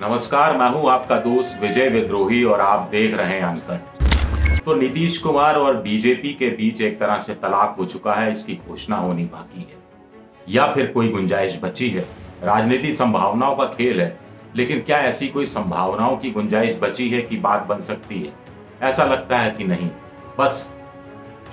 नमस्कार, मैं हूं आपका दोस्त विजय विद्रोही और आप देख रहे हैं अनकट। तो नीतीश कुमार और बीजेपी के बीच एक तरह से तलाक हो चुका है, इसकी घोषणा होनी बाकी है या फिर कोई गुंजाइश बची है। राजनीति संभावनाओं का खेल है, लेकिन क्या ऐसी कोई संभावनाओं की गुंजाइश बची है कि बात बन सकती है? ऐसा लगता है कि नहीं। बस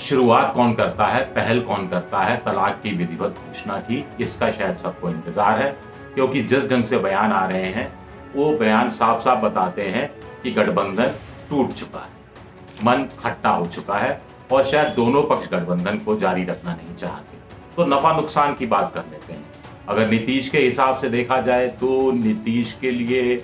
शुरुआत कौन करता है, पहल कौन करता है तलाक की विधिवत घोषणा की, इसका शायद सबको इंतजार है। क्योंकि जिस ढंग से बयान आ रहे हैं वो बयान साफ साफ बताते हैं कि गठबंधन टूट चुका है, मन खट्टा हो चुका है और शायद दोनों पक्ष गठबंधन को जारी रखना नहीं चाहते। तो नफा नुकसान की बात कर लेते हैं। अगर नीतीश के हिसाब से देखा जाए तो नीतीश के लिए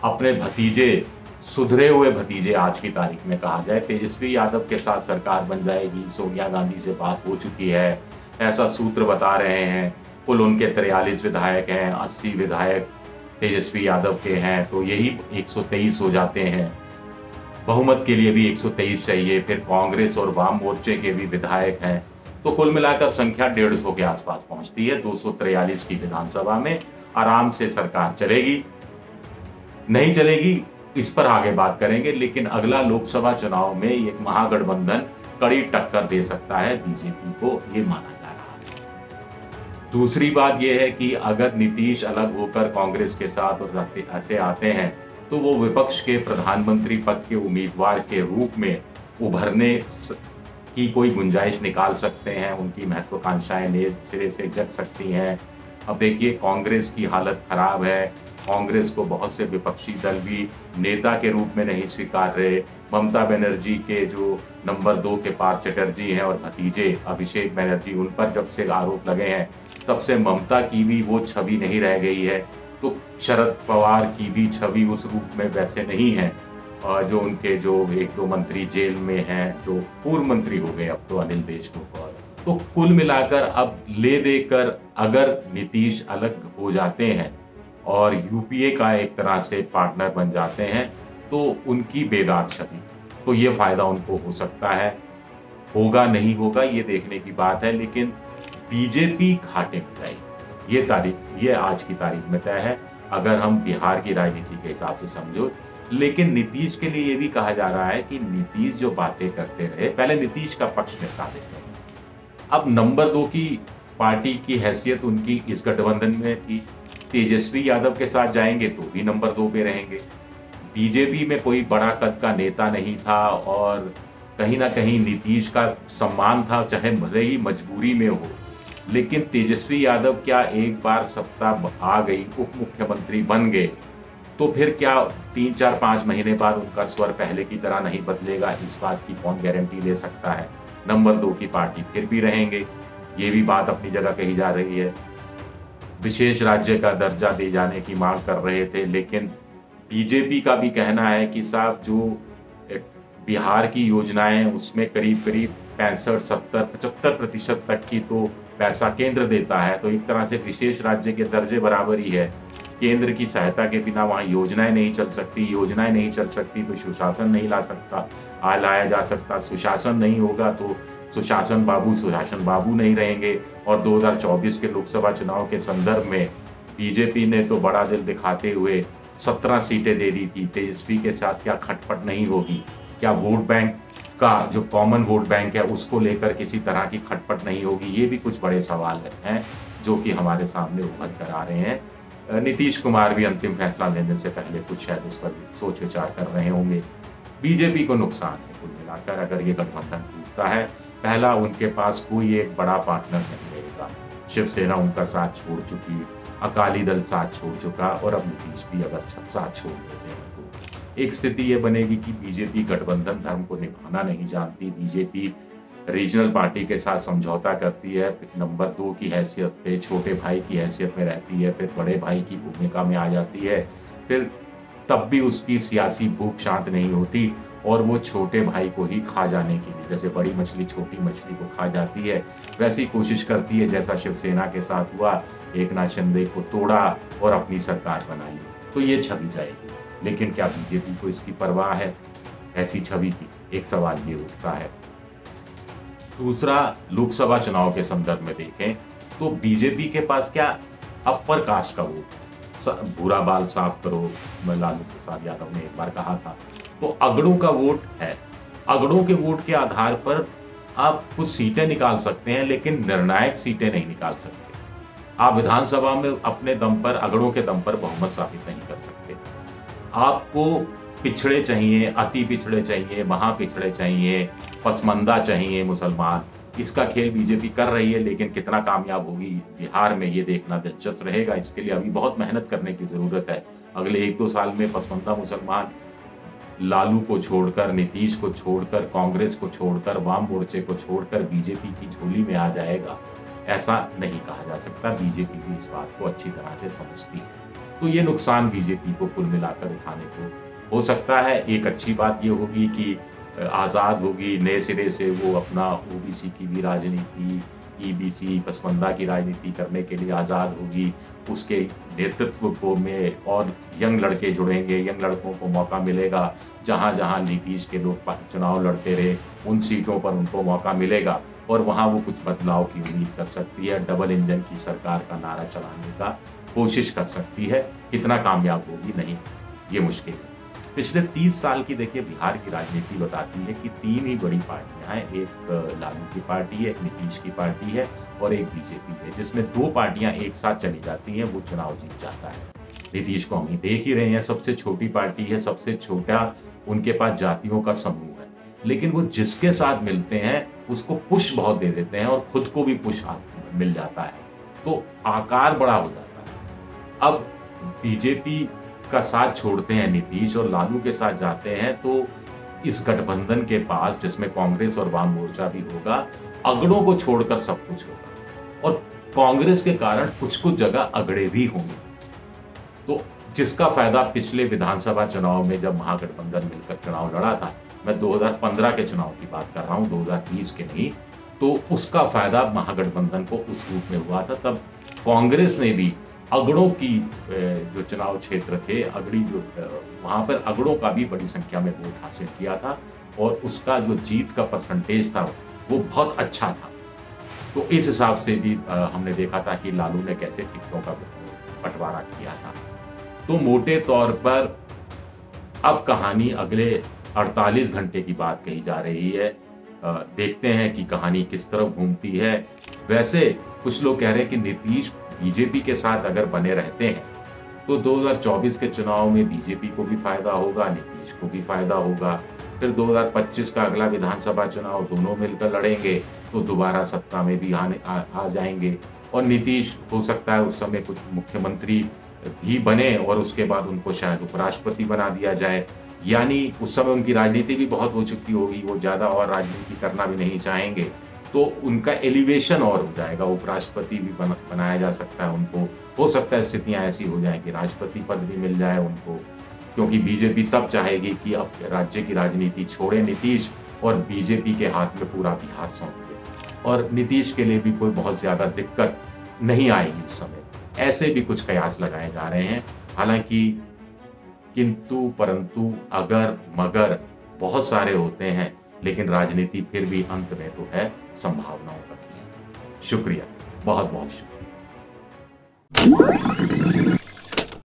अपने भतीजे, सुधरे हुए भतीजे, आज की तारीख में कहा जाए तेजस्वी यादव के साथ सरकार बन जाएगी। सोनिया गांधी से बात हो चुकी है, ऐसा सूत्र बता रहे हैं। कुल उनके 43 विधायक हैं, 80 विधायक तेजस्वी यादव के हैं, तो यही 123 हो जाते हैं। बहुमत के लिए भी 123 चाहिए, फिर कांग्रेस और वाम मोर्चे के भी विधायक हैं, तो कुल मिलाकर संख्या 150 के आसपास पहुंचती है। 243 की विधानसभा में आराम से सरकार चलेगी, नहीं चलेगी इस पर आगे बात करेंगे। लेकिन अगला लोकसभा चुनाव में एक महागठबंधन कड़ी टक्कर दे सकता है बीजेपी को, ये माना जा रहा है। दूसरी बात यह है कि अगर नीतीश अलग होकर कांग्रेस के साथ और ऐसे आते हैं तो वो विपक्ष के प्रधानमंत्री पद के उम्मीदवार के रूप में उभरने की कोई गुंजाइश निकाल सकते हैं। उनकी महत्वाकांक्षाएं नए सिरे से जग सकती हैं। अब देखिए, कांग्रेस की हालत खराब है। कांग्रेस को बहुत से विपक्षी दल भी नेता के रूप में नहीं स्वीकार रहे। ममता बनर्जी के जो नंबर 2 के पार्थ चटर्जी हैं और भतीजे अभिषेक बनर्जी, उन पर जब से आरोप लगे हैं तब से ममता की भी वो छवि नहीं रह गई है। तो शरद पवार की भी छवि उस रूप में वैसे नहीं है। और जो उनके जो 1-2 मंत्री जेल में हैं, जो पूर्व मंत्री हो गए अब तो, अनिल देशमुख। और तो कुल मिलाकर अब ले देकर अगर नीतीश अलग हो जाते हैं और यूपीए का एक तरह से पार्टनर बन जाते हैं तो उनकी बेदाग छवि, तो ये फायदा उनको हो सकता है। होगा नहीं होगा ये देखने की बात है, लेकिन बीजेपी घाटे में जाएगी, ये आज की तारीख में तय है अगर हम बिहार की राजनीति के हिसाब से समझो। लेकिन नीतीश के लिए ये भी कहा जा रहा है कि नीतीश जो बातें करते रहे, पहले नीतीश का पक्ष निपटा देते हैं। अब नंबर 2 की पार्टी की हैसियत उनकी इस गठबंधन में थी। तेजस्वी यादव के साथ जाएंगे तो भी नंबर 2 पे रहेंगे। बीजेपी में कोई बड़ा कद का नेता नहीं था और कहीं ना कहीं नीतीश का सम्मान था, चाहे भले ही मजबूरी में हो। लेकिन तेजस्वी यादव क्या एक बार सत्ता आ गई, उप मुख्यमंत्री बन गए, तो फिर क्या 3-4-5 महीने बाद उनका स्वर पहले की तरह नहीं बदलेगा? इस बात की कौन गारंटी ले सकता है? नंबर 2 की पार्टी फिर भी रहेंगे, ये भी बात अपनी जगह कही जा रही है। विशेष राज्य का दर्जा दे जाने की मांग कर रहे थे, लेकिन बीजेपी का भी कहना है कि साहब जो बिहार की योजनाएं उसमें करीब 65, 70, 75% तक की तो पैसा केंद्र देता है, तो एक तरह से विशेष राज्य के दर्जे बराबर ही है। केंद्र की सहायता के बिना वहाँ योजनाएं नहीं चल सकती तो सुशासन नहीं लाया जा सकता। सुशासन नहीं होगा तो सुशासन बाबू नहीं रहेंगे। और 2024 के लोकसभा चुनाव के संदर्भ में बीजेपी ने तो बड़ा दिल दिखाते हुए 17 सीटें दे दी थी। तेजस्वी के साथ क्या खटपट नहीं होगी? क्या वोट बैंक का जो कॉमन वोट बैंक है उसको लेकर किसी तरह की खटपट नहीं होगी? ये भी कुछ बड़े सवाल हैं जो कि हमारे सामने उभर कर आ रहे हैं। नीतीश कुमार भी अंतिम फैसला लेने से पहले कुछ शायद इस पर सोच विचार कर रहे होंगे। बीजेपी को नुकसान है कुल मिलाकर अगर ये गठबंधन टूटता है। पहला, उनके पास कोई एक बड़ा पार्टनर नहीं रहेगा। शिवसेना उनका साथ छोड़ चुकी, अकाली दल साथ छोड़ चुका और अब नीतीश भी अगर साथ छोड़ देते हैं तो एक स्थिति ये बनेगी कि बीजेपी गठबंधन धर्म को निभाना नहीं जानती। बीजेपी रीजनल पार्टी के साथ समझौता करती है, नंबर 2 की हैसियत पे, छोटे भाई की हैसियत में रहती है, फिर बड़े भाई की भूमिका में आ जाती है। फिर तब भी उसकी सियासी भूख शांत नहीं होती और वो छोटे भाई को ही खा जाने के लिए, जैसे बड़ी मछली छोटी मछली को खा जाती है, वैसी कोशिश करती है जैसा शिवसेना के साथ हुआ। एकनाथ शिंदे को तोड़ा और अपनी सरकार बनाई, तो ये छवि जाएगी। लेकिन क्या बीजेपी को इसकी परवाह है ऐसी छवि की? एक सवाल ये उठता है। दूसरा, लोकसभा चुनाव के संदर्भ में देखें तो बीजेपी के पास क्या अपर कास्ट का वोट भूरा बाल साफ करो, लालू प्रसाद यादव ने एक बार कहा था। तो अगड़ों का वोट है, अगड़ों के वोट के आधार पर आप कुछ सीटें निकाल सकते हैं, लेकिन निर्णायक सीटें नहीं निकाल सकते। आप विधानसभा में अपने दम पर, अगड़ों के दम पर बहुमत साबित नहीं कर सकते। आपको पिछड़े चाहिए, अति पिछड़े चाहिए, महापिछड़े चाहिए, पसमंदा चाहिए मुसलमान। इसका खेल बीजेपी कर रही है, लेकिन कितना कामयाब होगी बिहार में ये देखना दिलचस्प रहेगा। इसके लिए अभी बहुत मेहनत करने की जरूरत है। अगले 1-2 साल में पसमंदा मुसलमान लालू को छोड़कर, नीतीश को छोड़कर, कांग्रेस को छोड़कर, वाम मोर्चे को छोड़कर बीजेपी की झोली में आ जाएगा। ऐसा नहीं कहा जा सकता। बीजेपी भी इस बात को अच्छी तरह से समझती है। तो ये नुकसान बीजेपी को कुल मिलाकर उठाने को हो सकता है। एक अच्छी बात ये होगी कि आज़ाद होगी, नए सिरे से वो अपना ओबीसी की भी राजनीति, ईबीसी, पसमंदा की राजनीति करने के लिए आज़ाद होगी। उसके नेतृत्व को में और यंग लड़के जुड़ेंगे, यंग लड़कों को मौका मिलेगा। जहाँ जहाँ नीतीश के लोग चुनाव लड़ते रहे, उन सीटों पर उनको मौका मिलेगा और वहाँ वो कुछ बदलाव की उम्मीद कर सकती है। डबल इंजन की सरकार का नारा चलाने का कोशिश कर सकती है। कितना कामयाब होगी, नहीं, ये मुश्किल है। पिछले 30 साल की देखिए बिहार की राजनीति बताती है कि 3 ही बड़ी पार्टियां हैं। एक लालू की पार्टी है, एक नीतीश की पार्टी है और एक बीजेपी है, जिसमें 2 पार्टियां एक साथ चली जाती हैं, वो चुनाव जीत जाता है। नीतीश को हम देख ही रहे हैं, सबसे छोटी पार्टी है, सबसे छोटा उनके पास जातियों का समूह है, लेकिन वो जिसके साथ मिलते हैं उसको पुश बहुत दे देते हैं और खुद को भी पुश मिल जाता है, तो आकार बड़ा हो जाता है। अब बीजेपी का साथ छोड़ते हैं नीतीश और लालू के साथ जाते हैं, तो इस गठबंधन के पास, जिसमें कांग्रेस और वाम मोर्चा भी होगा, अगड़ों को छोड़कर सब कुछ होगा और कांग्रेस के कारण कुछ जगह अगड़े भी होंगे। तो जिसका फायदा पिछले विधानसभा चुनाव में जब महागठबंधन मिलकर चुनाव लड़ा था, मैं 2015 के चुनाव की बात कर रहा हूं, 2020 के नहीं, तो उसका फायदा महागठबंधन को उस रूप में हुआ था। तब कांग्रेस ने भी अगड़ों की जो चुनाव क्षेत्र थे, अगड़ी जो वहां पर अगड़ों का भी बड़ी संख्या में वोट हासिल किया था और उसका जो जीत का परसेंटेज था वो बहुत अच्छा था। तो इस हिसाब से भी हमने देखा था कि लालू ने कैसे टिकटों का बंटवारा किया था। तो मोटे तौर पर अब कहानी अगले 48 घंटे की बात कही जा रही है। देखते हैं कि कहानी किस तरफ घूमती है। वैसे कुछ लोग कह रहे हैं कि नीतीश बीजेपी के साथ अगर बने रहते हैं तो 2024 के चुनाव में बीजेपी को भी फायदा होगा, नीतीश को भी फायदा होगा। फिर 2025 का अगला विधानसभा चुनाव दोनों मिलकर लड़ेंगे तो दोबारा सत्ता में भी आ जाएंगे और नीतीश हो सकता है उस समय कुछ मुख्यमंत्री भी बने और उसके बाद उनको शायद उपराष्ट्रपति बना दिया जाए। यानी उस समय उनकी राजनीति भी बहुत हो चुकी होगी, वो ज़्यादा और राजनीति करना भी नहीं चाहेंगे, तो उनका एलिवेशन और हो जाएगा। उपराष्ट्रपति भी बनाया जा सकता है उनको। हो सकता है स्थितियां ऐसी हो जाएं कि राष्ट्रपति पद भी मिल जाए उनको, क्योंकि बीजेपी तब चाहेगी कि अब राज्य की राजनीति छोड़े नीतीश और बीजेपी के हाथ में पूरा बिहार सौंप दे और नीतीश के लिए भी कोई बहुत ज़्यादा दिक्कत नहीं आएगी उस समय। ऐसे भी कुछ कयास लगाए जा रहे हैं। हालांकि किंतु परंतु अगर मगर बहुत सारे होते हैं, लेकिन राजनीति फिर भी अंत में तो है संभावनाओं का खेल। शुक्रिया, बहुत बहुत शुक्रिया।